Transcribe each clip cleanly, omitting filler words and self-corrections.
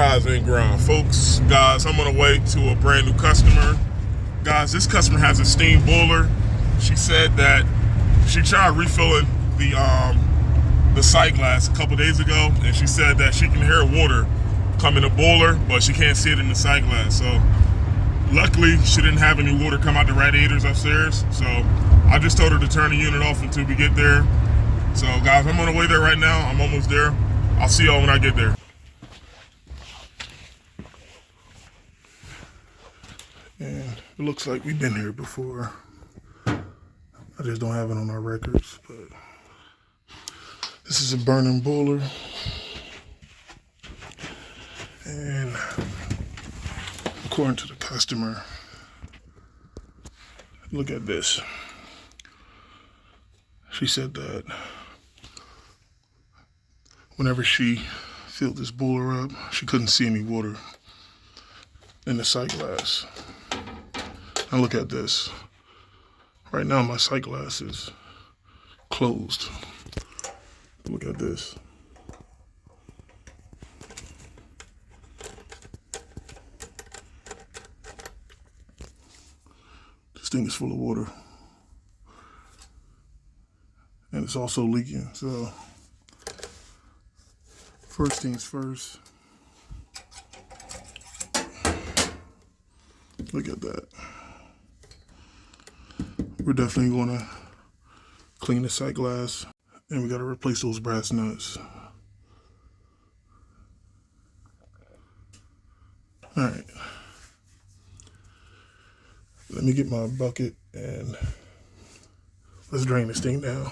rise and grind, folks. Guys, I'm on the way to a brand new customer. Guys, this customer has a steam boiler. She said that she tried refilling the sight glass a couple days ago, and she said that she can hear water come in the boiler, but she can't see it in the sight glass. So luckily, she didn't have any water come out the radiators upstairs. So I just told her to turn the unit off until we get there. So guys, I'm on the way there right now. I'm almost there. I'll see y'all when I get there. And it looks like we've been here before. I just don't have it on our records, but this is a burning boiler. And according to the customer, look at this. She said that whenever she filled this boiler up, she couldn't see any water in the sight glass. Now look at this. Right now my sight glass is closed. Look at this. This thing is full of water. And it's also leaking. So first things first. Look at that. We're definitely going to clean the sight glass, and we got to replace those brass nuts. All right. Let me get my bucket and let's drain this thing down.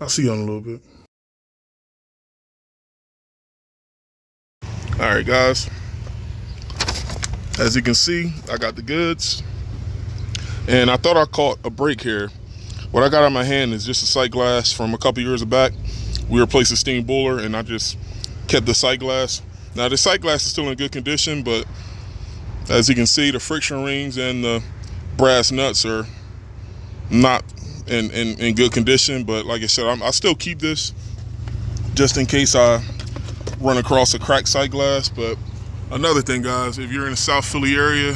I'll see you in a little bit. All right, guys. As you can see, I got the goods. And I thought I caught a break here. What I got in my hand is just a sight glass from a couple years back. We replaced the steam boiler and I just kept the sight glass. Now the sight glass is still in good condition, but as you can see, the friction rings and the brass nuts are not in good condition. But like I said, I still keep this just in case I run across a cracked sight glass. But another thing, guys, if you're in the South Philly area,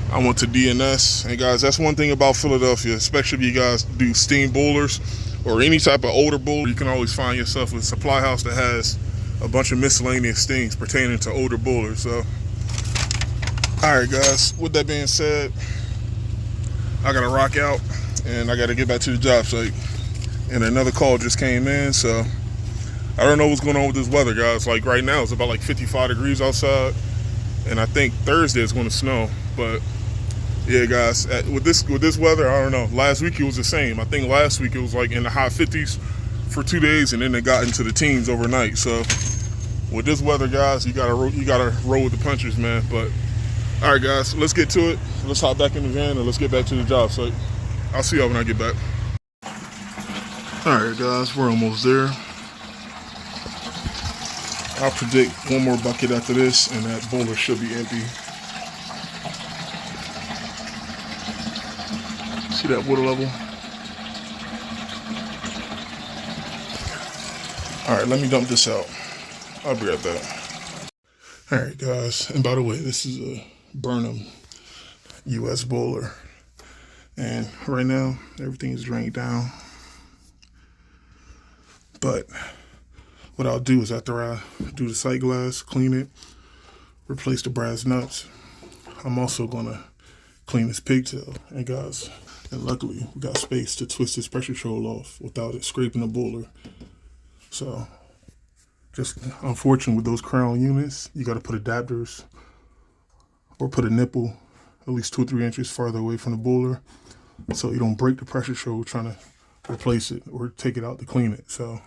I went to DNS, and guys, that's one thing about Philadelphia, especially if you guys do steam boilers or any type of older boiler. You can always find yourself a supply house that has a bunch of miscellaneous things pertaining to older boilers. So, all right, guys, with that being said, I gotta rock out and I gotta get back to the job site. And another call just came in, so I don't know what's going on with this weather, guys. Like right now, it's about like 55 degrees outside, and I think Thursday it's going to snow. But yeah, guys, with this weather, I don't know. Last week it was the same. I think last week it was like in the high 50s for 2 days, and then it got into the teens overnight. So with this weather, guys, you gotta roll with the punches, man. But all right, guys, let's get to it. Let's hop back in the van and let's get back to the job site. I'll see y'all when I get back. All right, guys, we're almost there. I'll predict one more bucket after this, and that boiler should be empty. See that water level? All right, let me dump this out. I'll be right back. All right, guys, and by the way, this is a Burnham US boiler. And right now, everything is drained down. But what I'll do is after I do the sight glass, clean it, replace the brass nuts, I'm also gonna clean this pigtail. And guys, and luckily we got space to twist this pressure control off without it scraping the boiler. So just unfortunate with those crown units, you gotta put adapters or put a nipple at least 2 or 3 inches farther away from the boiler so you don't break the pressure control trying to replace it or take it out to clean it. So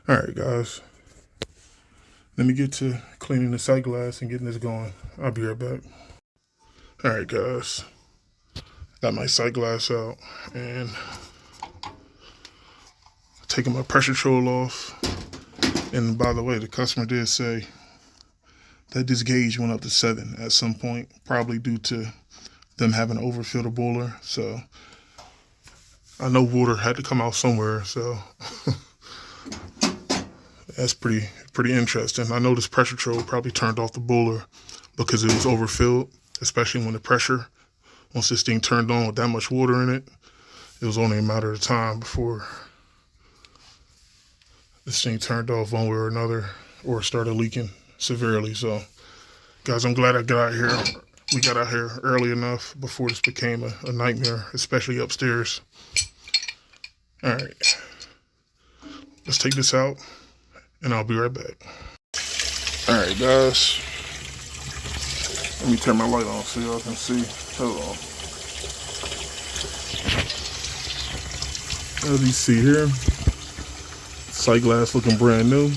all right, guys, let me get to cleaning the sight glass and getting this going. I'll be right back. All right, guys, got my sight glass out and taking my pressure control off. And by the way, the customer did say that this gauge went up to 7 at some point, probably due to them having overfilled the boiler. So I know water had to come out somewhere, so That's pretty interesting. I know this pressure trough probably turned off the bowler because it was overfilled, especially when the pressure, once this thing turned on with that much water in it, it was only a matter of time before this thing turned off one way or another or started leaking severely. So, guys, I'm glad I got out here. We got out here early enough before this became a nightmare, especially upstairs. All right, let's take this out and I'll be right back. All right, guys, let me turn my light on so y'all can see. Hold on. As you see here, sight glass looking brand new.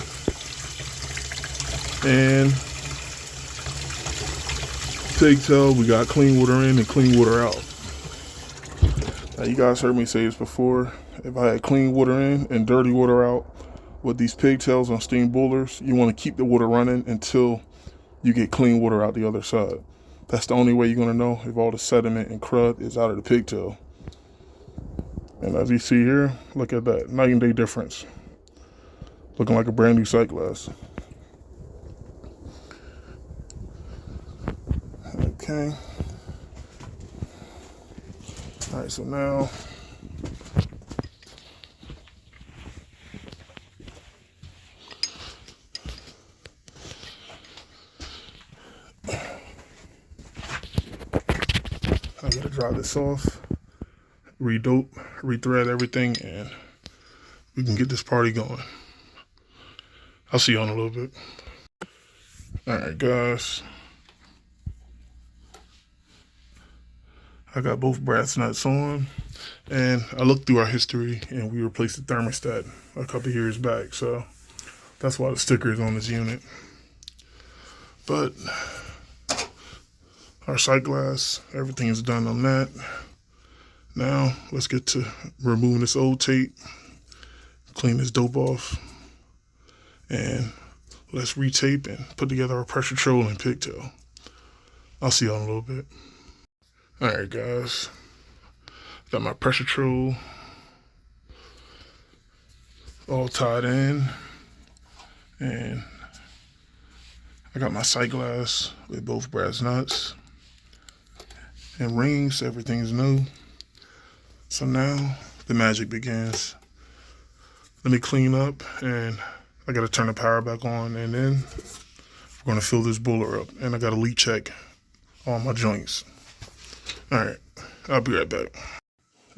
And pigtail, we got clean water in and clean water out. Now, you guys heard me say this before. If I had clean water in and dirty water out with these pigtails on steam boilers, you want to keep the water running until you get clean water out the other side. That's the only way you're going to know if all the sediment and crud is out of the pigtail. And as you see here, look at that, night and day difference. Looking like a brand new sight glass. Okay. All right, so now I gotta dry this off, re-dope, re-thread everything, and we can get this party going. I'll see you in a little bit. All right, guys. I got both brass nuts on, and I looked through our history, and we replaced the thermostat a couple years back, so that's why the sticker is on this unit. But our sight glass, everything is done on that. Now let's get to removing this old tape, clean this dope off, and let's retape and put together our pressure troll and pigtail. I'll see y'all in a little bit. All right, guys. Got my pressure troll all tied in, and I got my sight glass with both brass nuts and rings. Everything's new. So now the magic begins. Let me clean up, and I gotta turn the power back on, and then we're gonna fill this bowler up, and I gotta leak check all my joints. All right, I'll be right back.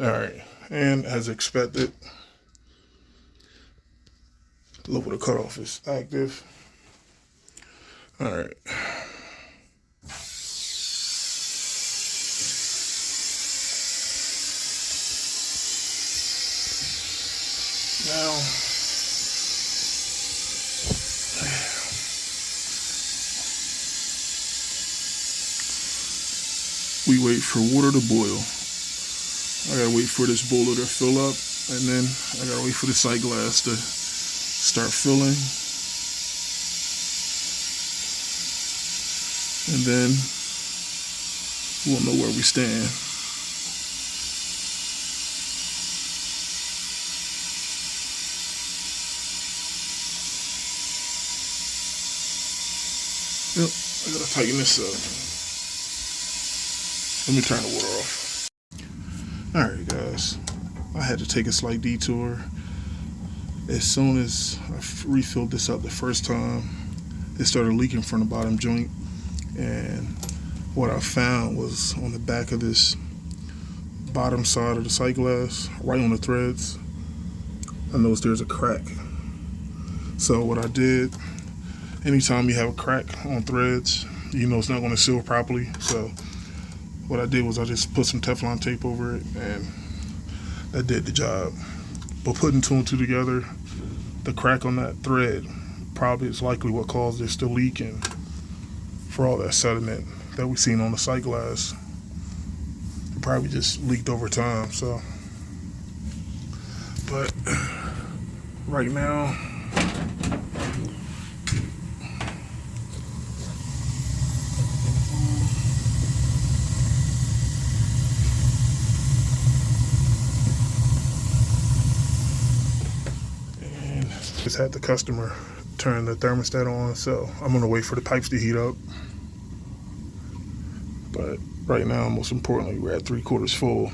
All right, and as expected, level of cutoff is active. All right. Now, we wait for water to boil. I gotta wait for this boiler to fill up, and then I gotta wait for the sight glass to start filling. And then we'll know where we stand. Yep, I gotta tighten this up. Let me turn the water off. Alright, guys, I had to take a slight detour. As soon as I refilled this up the first time, it started leaking from the bottom joint. And what I found was on the back of this bottom side of the sight glass, right on the threads, I noticed there's a crack. So what I did, anytime you have a crack on threads, you know it's not going to seal properly. So what I did was I just put some Teflon tape over it, and that did the job. But putting two and two together, the crack on that thread probably is likely what caused this to leak, and for all that sediment that we've seen on the sight glass, it probably just leaked over time. So, but right now, Just had the customer turn the thermostat on, so I'm gonna wait for the pipes to heat up. But right now, most importantly, we're at 3/4 full.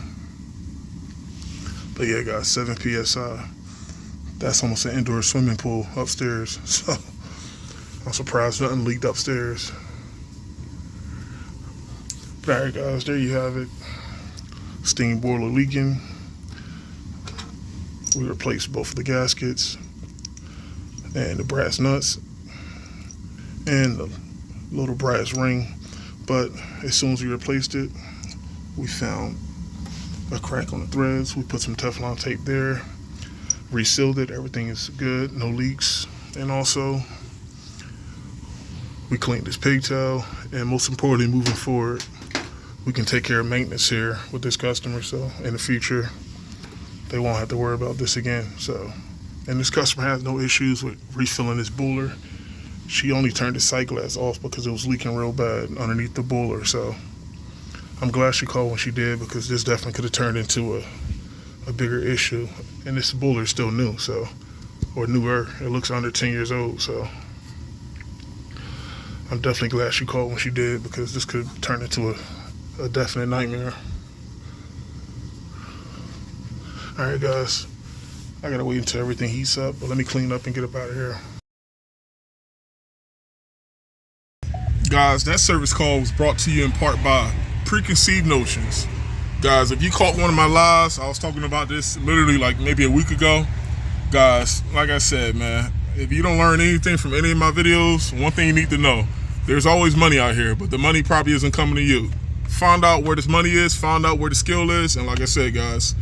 But yeah, guys, 7 PSI. That's almost an indoor swimming pool upstairs. So I'm surprised nothing leaked upstairs. But alright guys, there you have it. Steam boiler leaking. We replaced both of the gaskets and the brass nuts and the little brass ring. But as soon as we replaced it, we found a crack on the threads. We put some Teflon tape there, resealed it. Everything is good, no leaks. And also, we cleaned this pigtail. And most importantly, moving forward, we can take care of maintenance here with this customer. So in the future, they won't have to worry about this again. So, and this customer has no issues with refilling this boiler. She only turned the sight glass off because it was leaking real bad underneath the boiler. So I'm glad she called when she did, because this definitely could have turned into a bigger issue. And this boiler is still new, so, or newer. It looks under 10 years old, so I'm definitely glad she called when she did, because this could turn into a definite nightmare. All right, guys, I gotta wait until everything heats up, but let me clean up and get up out of here. Guys, that service call was brought to you in part by Preconceived Notions. Guys, if you caught one of my lives, I was talking about this literally like maybe a week ago. Guys, like I said, man, if you don't learn anything from any of my videos, one thing you need to know, there's always money out here, but the money probably isn't coming to you. Find out where this money is, find out where the skill is, and like I said, guys,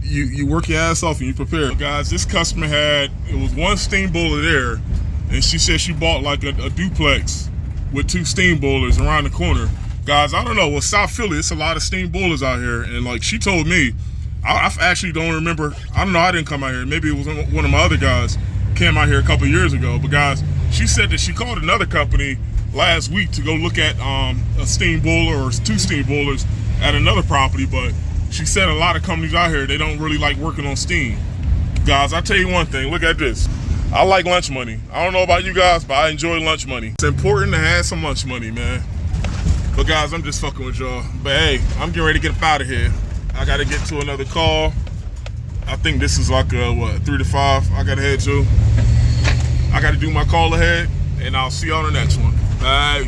you work your ass off and you prepare. Guys, this customer it was one steam boiler there, and she said she bought like a duplex with 2 steam boilers around the corner. Guys, I don't know, with South Philly, it's a lot of steam boilers out here, and like she told me, I actually don't remember, I don't know, I didn't come out here, maybe it was one of my other guys came out here a couple years ago, but guys, she said that she called another company last week to go look at a steam boiler or 2 steam boilers at another property, but she said a lot of companies out here, they don't really like working on steam. Guys, I'll tell you one thing, look at this. I like lunch money. I don't know about you guys, but I enjoy lunch money. It's important to have some lunch money, man. But guys, I'm just fucking with y'all. But hey, I'm getting ready to get up out of here. I gotta get to another call. I think this is like what, 3 to 5 I gotta head to. I gotta do my call ahead, and I'll see y'all on the next one. Bye.